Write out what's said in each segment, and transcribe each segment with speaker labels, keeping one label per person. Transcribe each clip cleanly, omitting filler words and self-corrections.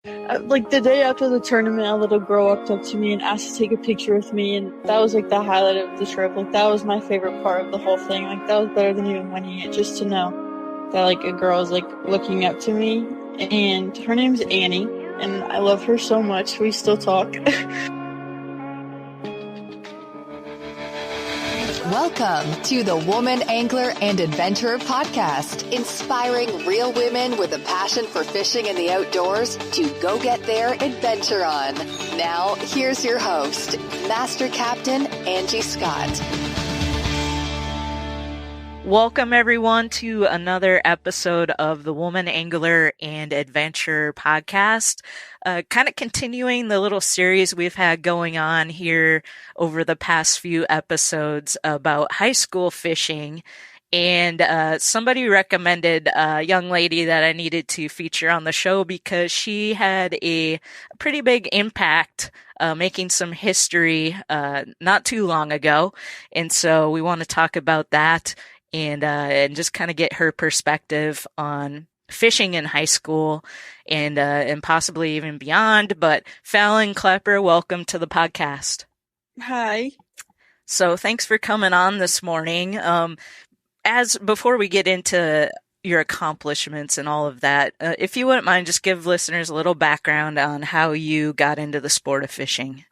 Speaker 1: Like the day after the tournament, a little girl walked up to me and asked to take a picture with me, and that was like the highlight of the trip. Like that was my favorite part of the whole thing. Like that was better than even winning it, just to know that like a girl is like looking up to me. And her name's Annie, and I love her so much. We still talk.
Speaker 2: Welcome to the Woman Angler and Adventurer podcast, inspiring real women with a passion for fishing in the outdoors to go get their adventure on. Now, here's your host, Master Captain Angie Scott.
Speaker 3: Welcome, everyone, to another episode of the Woman Angler and Adventure podcast. Kind of continuing the little series we've had going on here over the past few episodes about high school fishing. And somebody recommended a young lady that I needed to feature on the show because she had a pretty big impact making some history not too long ago. And so we want to talk about that and just kind of get her perspective on fishing in high school and possibly even beyond. But Fallon Clepper, welcome to the podcast.
Speaker 1: Hi.
Speaker 3: So thanks for coming on this morning. As before we get into your accomplishments and all of that, if you wouldn't mind, just give listeners a little background on how you got into the sport of fishing.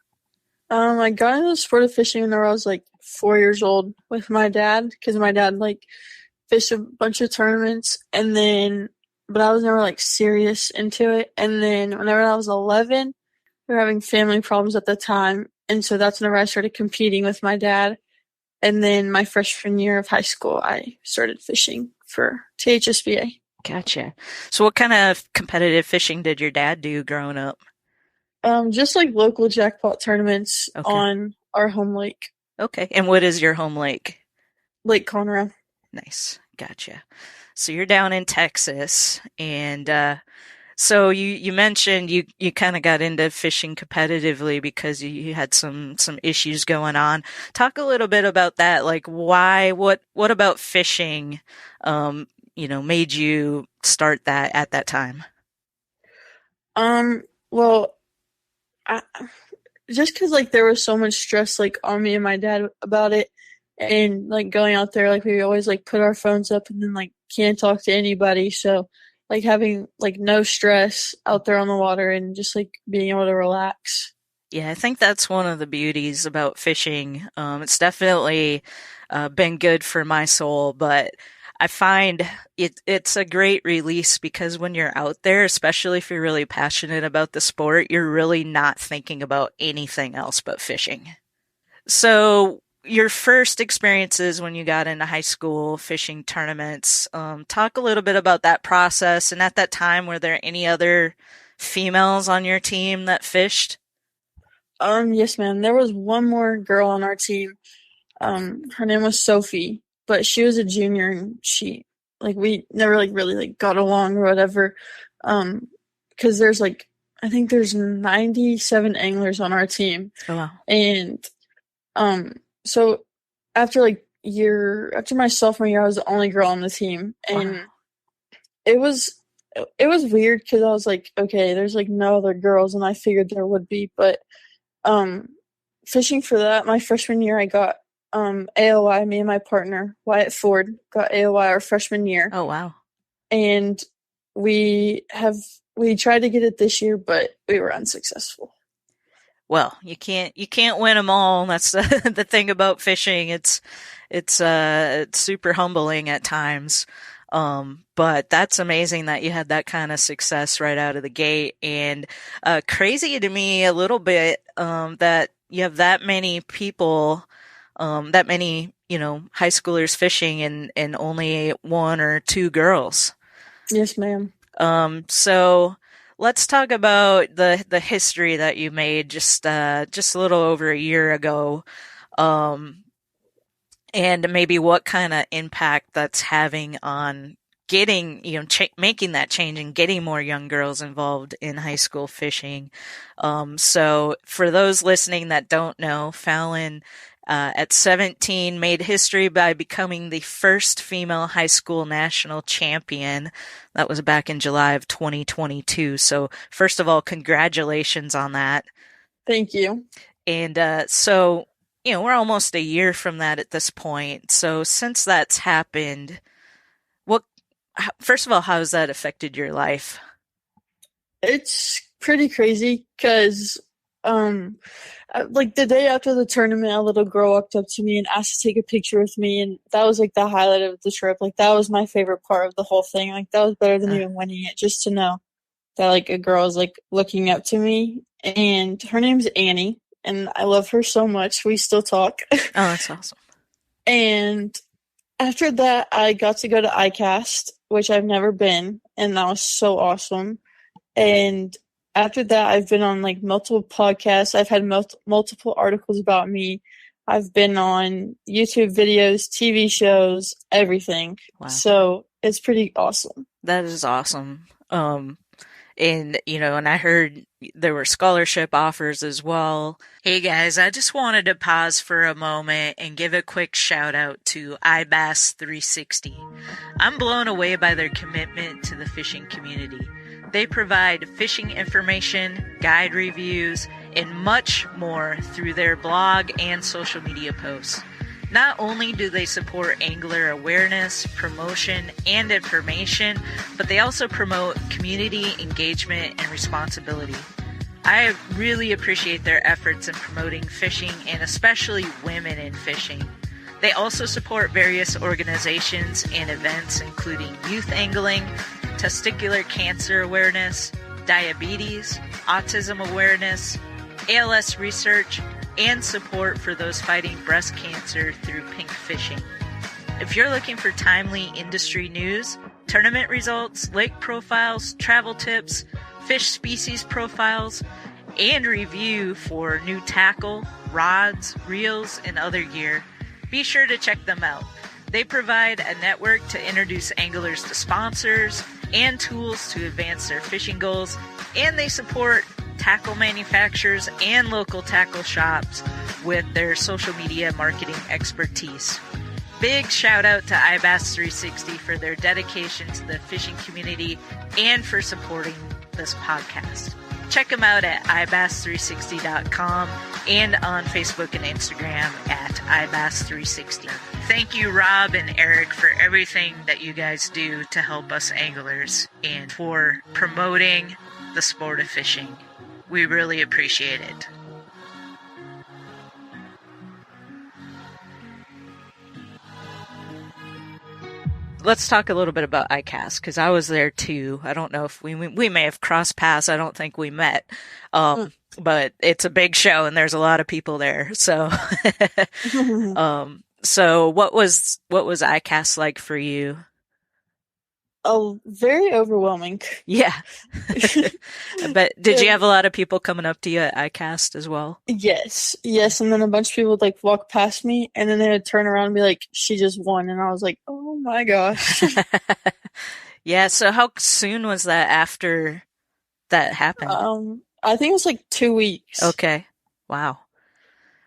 Speaker 1: I got into the sport of fishing when I was like 4 years old with my dad, because my dad like fished a bunch of tournaments, but I was never like serious into it. And then whenever I was 11, we were having family problems at the time, and so that's whenever I started competing with my dad. And then my freshman year of high school, I started fishing for THSBA.
Speaker 3: Gotcha. So what kind of competitive fishing did your dad do growing up?
Speaker 1: Just like local jackpot tournaments on our home lake.
Speaker 3: Okay. And what is your home lake?
Speaker 1: Lake Conroe.
Speaker 3: Nice. Gotcha. So you're down in Texas, and so you mentioned you kind of got into fishing competitively because you had some issues going on. Talk a little bit about that. Like why, what about fishing, made you start that at that time?
Speaker 1: Well, just because like there was so much stress like on me and my dad about it, and like going out there, like we always like put our phones up and then like can't talk to anybody. So like having like no stress out there on the water and just like being able to relax.
Speaker 3: Yeah, I think that's one of the beauties about fishing. It's definitely been good for my soul, but I find it's a great release because when you're out there, especially if you're really passionate about the sport, you're really not thinking about anything else but fishing. So your first experiences when you got into high school fishing tournaments, talk a little bit about that process. And at that time, were there any other females on your team that fished?
Speaker 1: Yes, ma'am. There was one more girl on our team. Her name was Sophie, but she was a junior, and we never like really like got along or whatever. Because there's like, I think there's 97 anglers on our team.
Speaker 3: Oh, wow.
Speaker 1: And, so after my sophomore year, I was the only girl on the team, and
Speaker 3: Wow.
Speaker 1: it was weird because I was like, okay, there's like no other girls, and I figured there would be, but fishing for that, my freshman year, I got AOI. Me and my partner Wyatt Ford got AOI our freshman year.
Speaker 3: Oh, wow.
Speaker 1: And we tried to get it this year, but we were unsuccessful.
Speaker 3: Well, you can't win them all. That's the thing about fishing. It's super humbling at times. But that's amazing that you had that kind of success right out of the gate, and crazy to me a little bit that you have that many people, that many, high schoolers fishing and only one or two girls.
Speaker 1: Yes, ma'am.
Speaker 3: So let's talk about the history that you made just a little over a year ago, and maybe what kind of impact that's having on getting, making that change and getting more young girls involved in high school fishing. So for those listening that don't know, Fallon At 17, made history by becoming the first female high school national champion. That was back in July of 2022. So first of all, congratulations on that.
Speaker 1: Thank you.
Speaker 3: And so, we're almost a year from that at this point. So since that's happened, first of all, how has that affected your life?
Speaker 1: It's pretty crazy because, like the day after the tournament, a little girl walked up to me and asked to take a picture with me, and that was like the highlight of the trip. Like that was my favorite part of the whole thing. Like that was better than even winning it, just to know that like a girl is like looking up to me. And her name's Annie, and I love her so much. We still talk.
Speaker 3: Oh, that's awesome.
Speaker 1: And after that, I got to go to ICAST, which I've never been, and that was so awesome. And after that, I've been on like multiple podcasts. I've had multiple articles about me. I've been on YouTube videos, TV shows, everything. Wow. So it's pretty awesome.
Speaker 3: That is awesome. And I heard there were scholarship offers as well. Hey guys, I just wanted to pause for a moment and give a quick shout out to iBass 360. I'm blown away by their commitment to the fishing community. They provide fishing information, guide reviews, and much more through their blog and social media posts. Not only do they support angler awareness, promotion, and information, but they also promote community engagement and responsibility. I really appreciate their efforts in promoting fishing and especially women in fishing. They also support various organizations and events including youth angling, testicular cancer awareness, diabetes, autism awareness, ALS research, and support for those fighting breast cancer through pink fishing. If you're looking for timely industry news, tournament results, lake profiles, travel tips, fish species profiles, and review for new tackle, rods, reels, and other gear, be sure to check them out. They provide a network to introduce anglers to sponsors and tools to advance their fishing goals, and they support tackle manufacturers and local tackle shops with their social media marketing expertise. Big shout out to iBass 360 for their dedication to the fishing community and for supporting this podcast. Check them out at ibass360.com and on Facebook and Instagram at ibass360. Thank you, Rob and Eric, for everything that you guys do to help us anglers and for promoting the sport of fishing. We really appreciate it. Let's talk a little bit about ICAST, because I was there too. I don't know if we may have crossed paths. I don't think we met. But it's a big show and there's a lot of people there. So, so what was ICAST like for you?
Speaker 1: Oh, very overwhelming.
Speaker 3: Yeah. But did you have a lot of people coming up to you at ICAST as well?
Speaker 1: Yes. And then a bunch of people would like walk past me and then they would turn around and be like, she just won. And I was like, oh my gosh.
Speaker 3: Yeah. So how soon was that after that happened?
Speaker 1: I think it was like 2 weeks.
Speaker 3: Okay. Wow.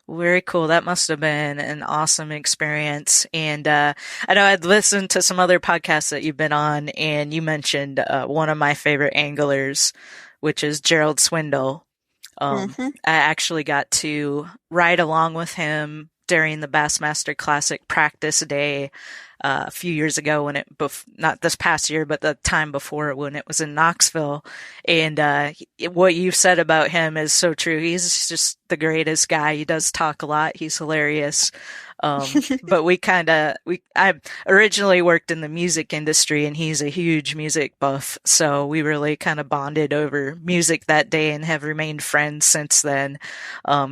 Speaker 3: Very cool. That must have been an awesome experience. And I know I'd listened to some other podcasts that you've been on, and you mentioned one of my favorite anglers, which is Gerald Swindle. I actually got to ride along with him during the Bassmaster Classic practice day a few years ago, when not this past year, but the time before, when it was in Knoxville. And what you said about him is so true. He's just the greatest guy. He does talk a lot. He's hilarious. But I originally worked in the music industry, and he's a huge music buff. So we really kind of bonded over music that day and have remained friends since then.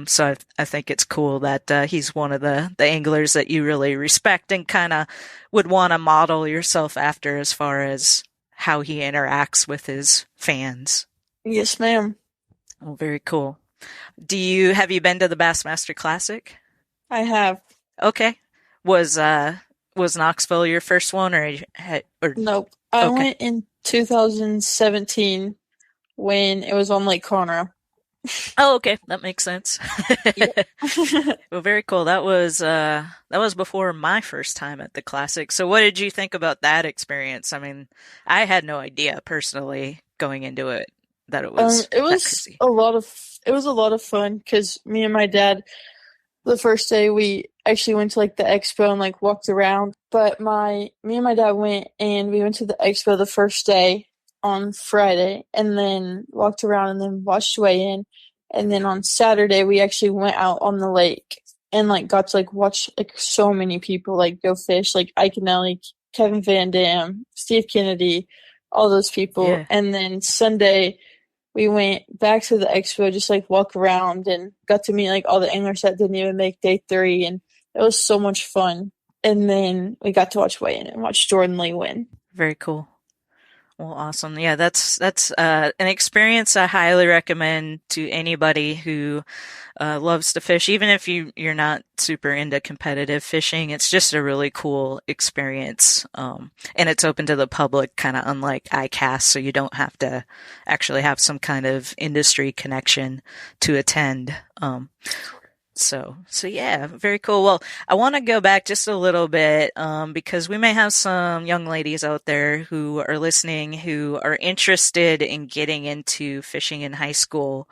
Speaker 3: So I think it's cool that he's one of the anglers that you really respect and kind of would want to model yourself after, as far as how he interacts with his fans.
Speaker 1: Yes, ma'am.
Speaker 3: Oh, very cool. Have you been to the Bassmaster Classic?
Speaker 1: I have.
Speaker 3: Okay. Was Knoxville your first one, or
Speaker 1: Nope. I went in 2017 when it was on Lake Conroe.
Speaker 3: Oh, okay, that makes sense.
Speaker 1: Yeah.
Speaker 3: Well, very cool. That was before my first time at the Classic. So what did you think about that experience? I mean, I had no idea personally going into it that it was
Speaker 1: It
Speaker 3: that
Speaker 1: was
Speaker 3: crazy.
Speaker 1: a lot of fun because me and my dad, the first day we actually went to like the expo and like walked around. But me and my dad went and we went to the expo the first day on Friday and then walked around and then watched weigh in. And then on Saturday we actually went out on the lake and like got to like watch like so many people like go fish, like Ike and Ellie, Kevin Van Dam, Steve Kennedy, all those people.
Speaker 3: Yeah,
Speaker 1: And then Sunday we went back to the expo, just like walk around and got to meet like all the anglers that didn't even make day three, and it was so much fun. And then we got to watch weigh in and watch Jordan Lee win.
Speaker 3: very cool. Well, awesome. Yeah, that's an experience I highly recommend to anybody who loves to fish, even if you're not super into competitive fishing. It's just a really cool experience, and it's open to the public, kind of unlike ICAST, so you don't have to actually have some kind of industry connection to attend. So yeah, very cool. Well, I want to go back just a little bit, because we may have some young ladies out there who are listening who are interested in getting into fishing in high school.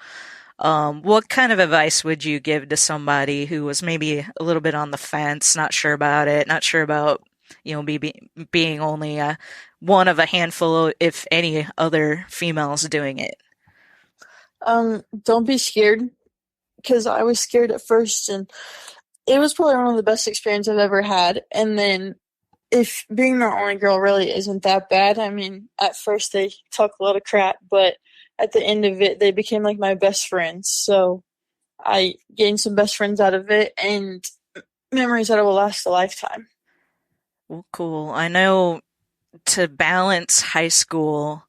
Speaker 3: What kind of advice would you give to somebody who was maybe a little bit on the fence, not sure about it, not sure about, being only one of a handful, if any, other females doing it?
Speaker 1: Don't be scared because I was scared at first, and it was probably one of the best experiences I've ever had. And then, if being the only girl really isn't that bad, I mean, at first they talk a lot of crap, but at the end of it, they became like my best friends. So I gained some best friends out of it and memories that will last a lifetime.
Speaker 3: Well, cool. I know to balance high school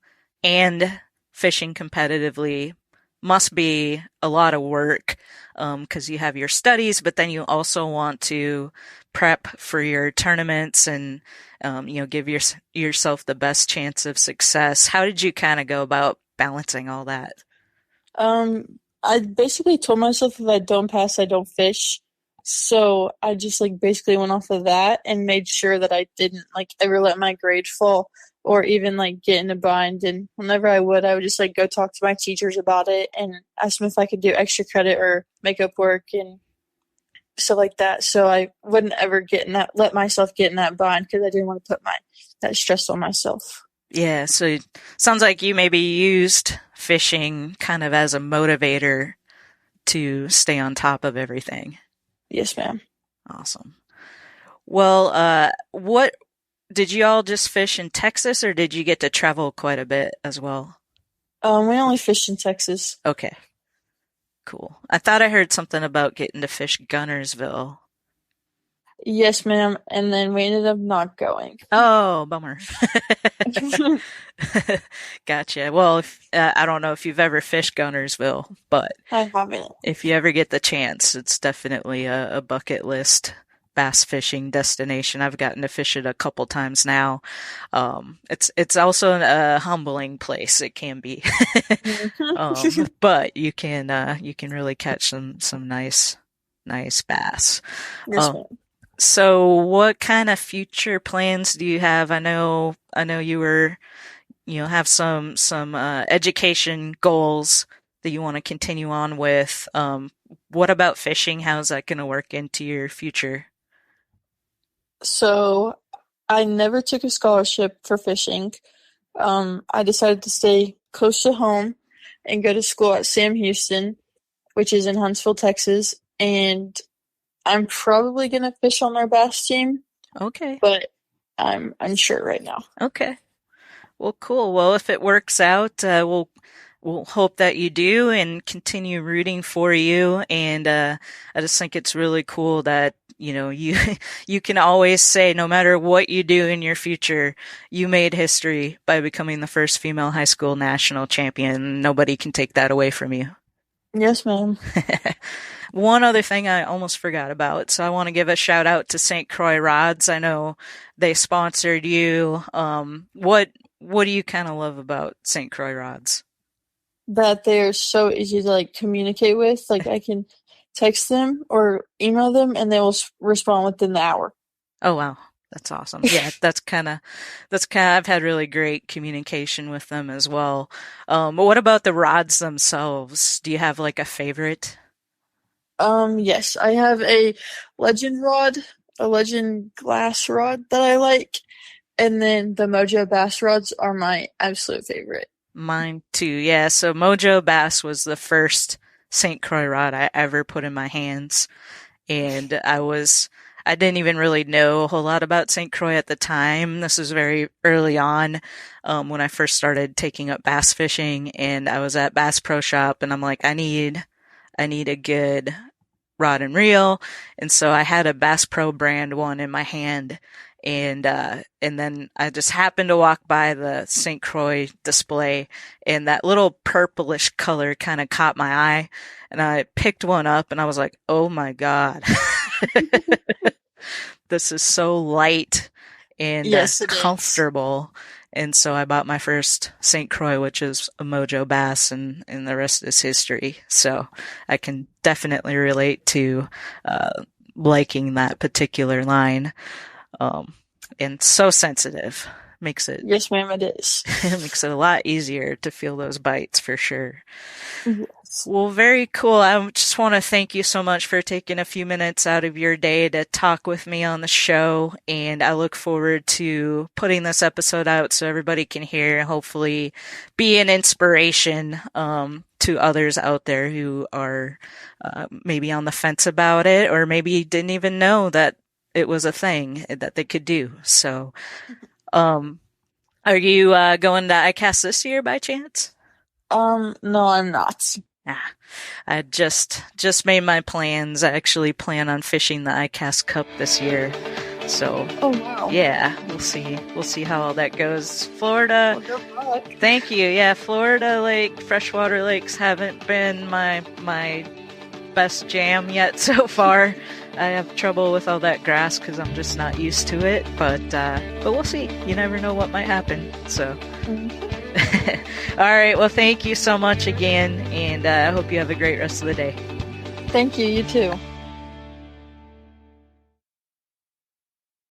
Speaker 3: and fishing competitively must be a lot of work, because you have your studies, but then you also want to prep for your tournaments and give yourself the best chance of success. How did you kind of go about balancing all that?
Speaker 1: I basically told myself if I don't pass, I don't fish. So I just like basically went off of that and made sure that I didn't like ever let my grade fall or even like get in a bind. And whenever I would just like go talk to my teachers about it and ask them if I could do extra credit or makeup work and stuff like that. So I wouldn't ever let myself get in that bind because I didn't want to put that stress on myself.
Speaker 3: Yeah, so it sounds like you maybe used fishing kind of as a motivator to stay on top of everything.
Speaker 1: Yes, ma'am.
Speaker 3: Awesome. Well, what did you all just fish in Texas, or did you get to travel quite a bit as well?
Speaker 1: We only fish in Texas.
Speaker 3: Okay, cool. I thought I heard something about getting to fish Gunnersville.
Speaker 1: Yes, ma'am. And then we ended up not going.
Speaker 3: Oh, bummer. Gotcha. Well, I don't know if you've ever fished Gunnersville, but
Speaker 1: I haven't.
Speaker 3: if you ever get the chance, it's definitely a bucket list bass fishing destination. I've gotten to fish it a couple times now. It's also a humbling place. It can be, but you can really catch some nice bass.
Speaker 1: Yes, ma'am.
Speaker 3: So what kind of future plans do you have? I know you were, have some education goals that you want to continue on with. What about fishing? How's that going to work into your future?
Speaker 1: So I never took a scholarship for fishing. I decided to stay close to home and go to school at Sam Houston, which is in Huntsville, Texas. And I'm probably gonna fish on their bass team,
Speaker 3: Okay.
Speaker 1: but I'm unsure right now.
Speaker 3: Okay. Well, cool. Well, if it works out, we'll hope that you do and continue rooting for you. And I just think it's really cool that you you can always say, no matter what you do in your future, you made history by becoming the first female high school national champion. Nobody can take that away from you.
Speaker 1: Yes, ma'am.
Speaker 3: One other thing I almost forgot about, so I want to give a shout out to St. Croix Rods. I know they sponsored you. What do you kind of love about St. Croix Rods?
Speaker 1: that they're so easy to like communicate with. Like I can text them or email them, and they will respond within the hour.
Speaker 3: Oh wow, that's awesome. Yeah, I've had really great communication with them as well. But what about the rods themselves? Do you have like a favorite?
Speaker 1: Yes, I have a legend rod, a legend glass rod that I like, and then the Mojo bass rods are my absolute favorite.
Speaker 3: Mine too. Yeah, so Mojo Bass was the first St. Croix rod I ever put in my hands. And I didn't even really know a whole lot about St. Croix at the time. This was very early on, when I first started taking up bass fishing, and I was at Bass Pro Shop, and I'm like, I need a good rod and reel. And so I had a Bass Pro brand one in my hand. And then I just happened to walk by the St. Croix display, and that little purplish color kind of caught my eye, and I picked one up, and I was like, oh my God, this is so light and
Speaker 1: Yes, it is.
Speaker 3: comfortable. And so I bought my first St. Croix, which is a Mojo Bass, and the rest is history. So I can definitely relate to liking that particular line. And so sensitive. Makes it
Speaker 1: Yes, ma'am, it is.
Speaker 3: makes it a lot easier to feel those bites for sure.
Speaker 1: Yes.
Speaker 3: Well, very cool. I just want to thank you so much for taking a few minutes out of your day to talk with me on the show. And I look forward to putting this episode out so everybody can hear and hopefully be an inspiration to others out there who are maybe on the fence about it, or maybe didn't even know that it was a thing that they could do. So, are you going to ICAST this year by chance?
Speaker 1: No, I'm not.
Speaker 3: Ah, I just made my plans. I actually plan on fishing the ICAST Cup this year. So,
Speaker 1: Oh, wow.
Speaker 3: yeah, we'll see. We'll see how all that goes. Florida,
Speaker 1: Well, good luck.
Speaker 3: thank you. Yeah, Florida freshwater lakes haven't been my best jam yet so far. I have trouble with all that grass because I'm just not used to it. But we'll see. You never know what might happen. So, all right. Well, thank you so much again, and I hope you have a great rest of the day.
Speaker 1: Thank you, you too.